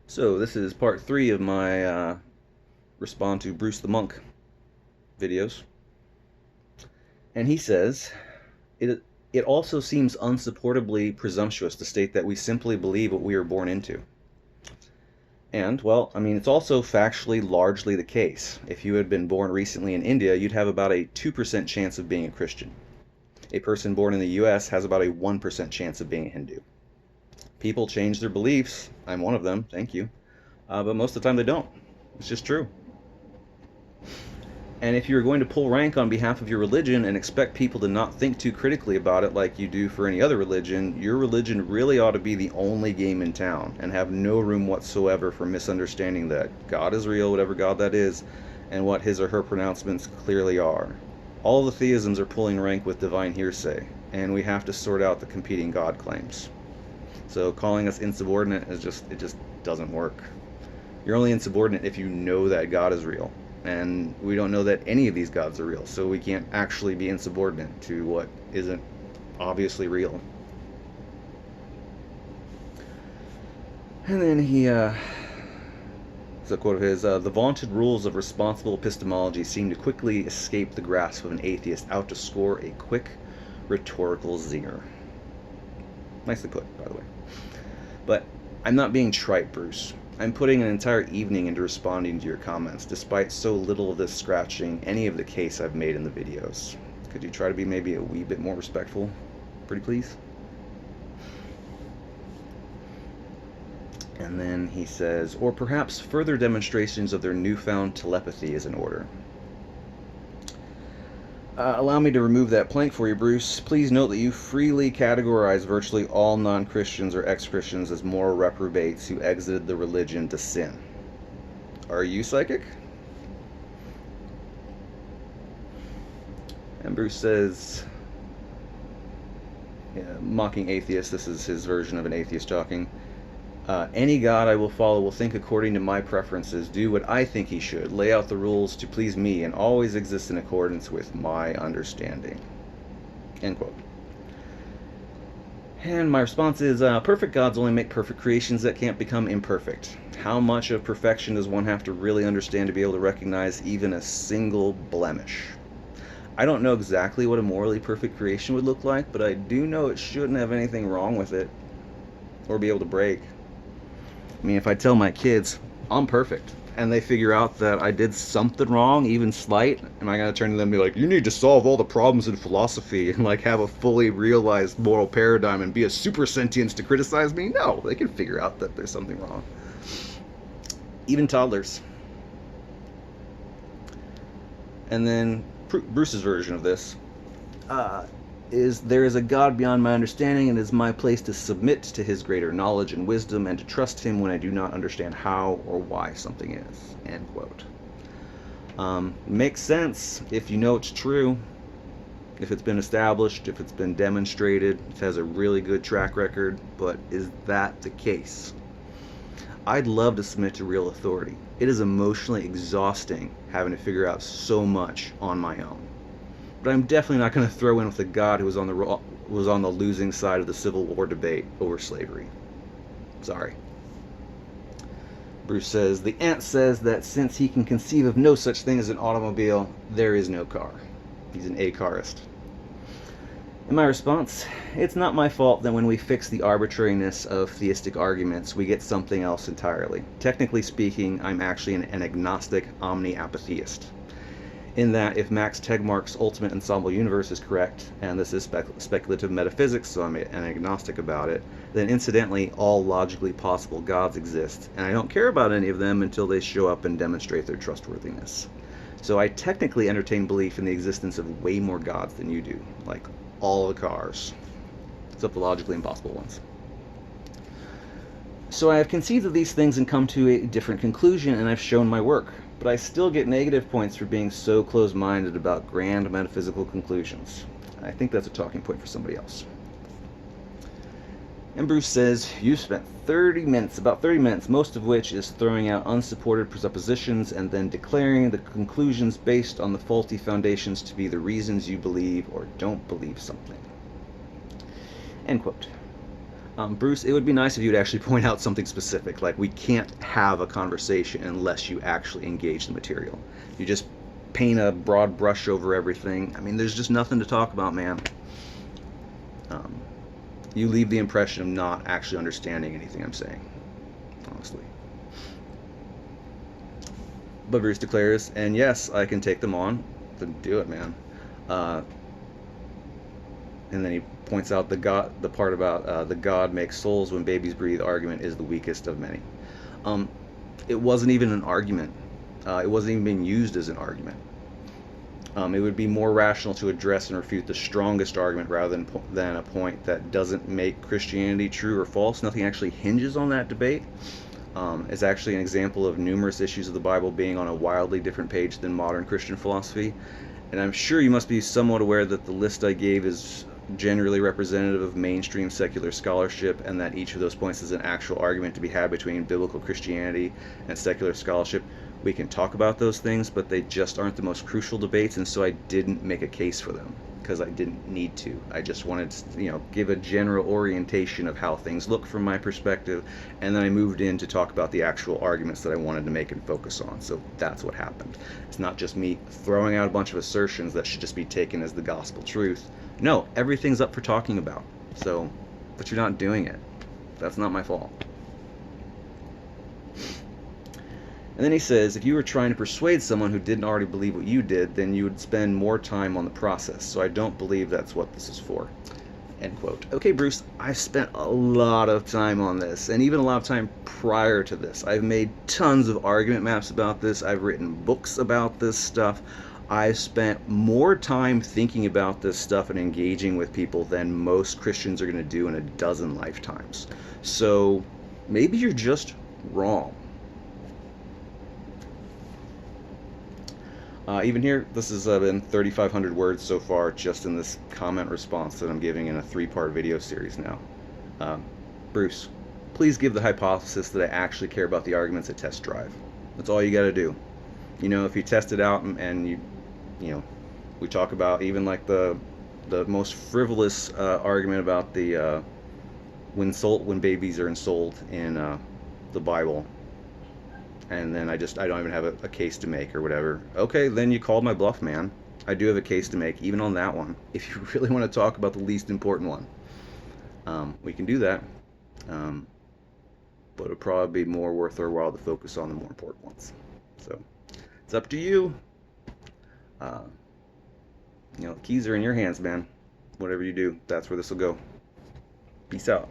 So this is part 3 of my respond to Bruce the Monk videos. And he says, it also seems unsupportably presumptuous to state that we simply believe what we are born into. And, well, I mean, it's also factually largely the case. If you had been born recently in India, you'd have about a 2% chance of being a Christian. A person born in the US has about a 1% chance of being a Hindu. People change their beliefs. I'm one of them, thank you. But most of the time they don't. It's just true. And if you're going to pull rank on behalf of your religion and expect people to not think too critically about it like you do for any other religion, your religion really ought to be the only game in town and have no room whatsoever for misunderstanding that God is real, whatever God that is, and what his or her pronouncements clearly are. All the theisms are pulling rank with divine hearsay, and we have to sort out the competing God claims. So calling us insubordinate it just doesn't work. You're only insubordinate if you know that God is real. And we don't know that any of these gods are real, so we can't actually be insubordinate to what isn't obviously real. And then it's a quote of his, the vaunted rules of responsible epistemology seem to quickly escape the grasp of an atheist out to score a quick rhetorical zinger. Nicely put, by the way. But I'm not being trite, Bruce. I'm putting an entire evening into responding to your comments, despite so little of this scratching any of the case I've made in the videos. Could you try to be maybe a wee bit more respectful? Pretty please? And then he says, or perhaps further demonstrations of their newfound telepathy is in order. Allow me to remove that plank for you, Bruce. Please note that you freely categorize virtually all non-Christians or ex-Christians as moral reprobates who exited the religion to sin. Are you psychic? And Bruce says, mocking atheists, this is his version of an atheist talking. Any God I will follow will think according to my preferences, do what I think he should, lay out the rules to please me, and always exist in accordance with my understanding. End quote. And my response is, perfect gods only make perfect creations that can't become imperfect. How much of perfection does one have to really understand to be able to recognize even a single blemish? I don't know exactly what a morally perfect creation would look like, but I do know it shouldn't have anything wrong with it, or be able to break. I mean, if I tell my kids I'm perfect and they figure out that I did something wrong, even slight, am I going to turn to them and be like, you need to solve all the problems in philosophy and like have a fully realized moral paradigm and be a super sentience to criticize me? No, they can figure out that there's something wrong. Even toddlers. And then Bruce's version of this is, there is a God beyond my understanding, and it is my place to submit to his greater knowledge and wisdom and to trust him when I do not understand how or why something is. End quote. Makes sense if you know it's true, if it's been established, if it's been demonstrated, if it has a really good track record, but is that the case? I'd love to submit to real authority. It is emotionally exhausting having to figure out so much on my own. But I'm definitely not going to throw in with a God who was on the losing side of the Civil War debate over slavery. Sorry. Bruce says, the ant says that since he can conceive of no such thing as an automobile, there is no car. He's an a-carist. In my response, it's not my fault that when we fix the arbitrariness of theistic arguments, we get something else entirely. Technically speaking, I'm actually an agnostic omni-apatheist. In that, if Max Tegmark's ultimate ensemble universe is correct, and this is speculative metaphysics, so I'm an agnostic about it, then incidentally, all logically possible gods exist, and I don't care about any of them until they show up and demonstrate their trustworthiness. So I technically entertain belief in the existence of way more gods than you do, like all the cars, except the logically impossible ones. So I have conceived of these things and come to a different conclusion, and I've shown my work. But I still get negative points for being so close-minded about grand metaphysical conclusions. I think that's a talking point for somebody else. And Bruce says, you spent about 30 minutes, most of which is throwing out unsupported presuppositions and then declaring the conclusions based on the faulty foundations to be the reasons you believe or don't believe something. End quote. Bruce, it would be nice if you would actually point out something specific. Like, we can't have a conversation unless you actually engage the material. You just paint a broad brush over everything. I mean, there's just nothing to talk about, man. You leave the impression of not actually understanding anything I'm saying, honestly. But Bruce declares, and yes, I can take them on. Then do it, man. And then he points out the part about the God makes souls when babies breathe argument is the weakest of many. It wasn't even an argument. It wasn't even being used as an argument. It would be more rational to address and refute the strongest argument rather than a point that doesn't make Christianity true or false. Nothing actually hinges on that debate. It's actually an example of numerous issues of the Bible being on a wildly different page than modern Christian philosophy. And I'm sure you must be somewhat aware that the list I gave is generally representative of mainstream secular scholarship, and that each of those points is an actual argument to be had between biblical Christianity and secular scholarship. We can talk about those things, but they just aren't the most crucial debates, and so I didn't make a case for them because I didn't need to. I just wanted to, give a general orientation of how things look from my perspective, and then I moved in to talk about the actual arguments that I wanted to make and focus on. So that's what happened. It's not just me throwing out a bunch of assertions that should just be taken as the gospel truth. No, everything's up for talking about. So, but you're not doing it. That's not my fault. And then he says, if you were trying to persuade someone who didn't already believe what you did, then you would spend more time on the process. So I don't believe that's what this is for. End quote. Okay, Bruce, I've spent a lot of time on this, and even a lot of time prior to this. I've made tons of argument maps about this. I've written books about this stuff. I've spent more time thinking about this stuff and engaging with people than most Christians are going to do in a dozen lifetimes. So maybe you're just wrong. Even here, this has been 3,500 words so far just in this comment response that I'm giving in a 3-part video series now. Bruce, please give the hypothesis that I actually care about the arguments at test drive. That's all you got to do. If you test it out and we talk about even like the most frivolous argument about the when babies are ensouled in the Bible, and then I don't even have a case to make or whatever. Okay, then you called my bluff, man. I do have a case to make, even on that one. If you really want to talk about the least important one, we can do that. But it'll probably be more worth our while to focus on the more important ones. So it's up to you. Keys are in your hands, man. Whatever you do, that's where this will go. Peace out.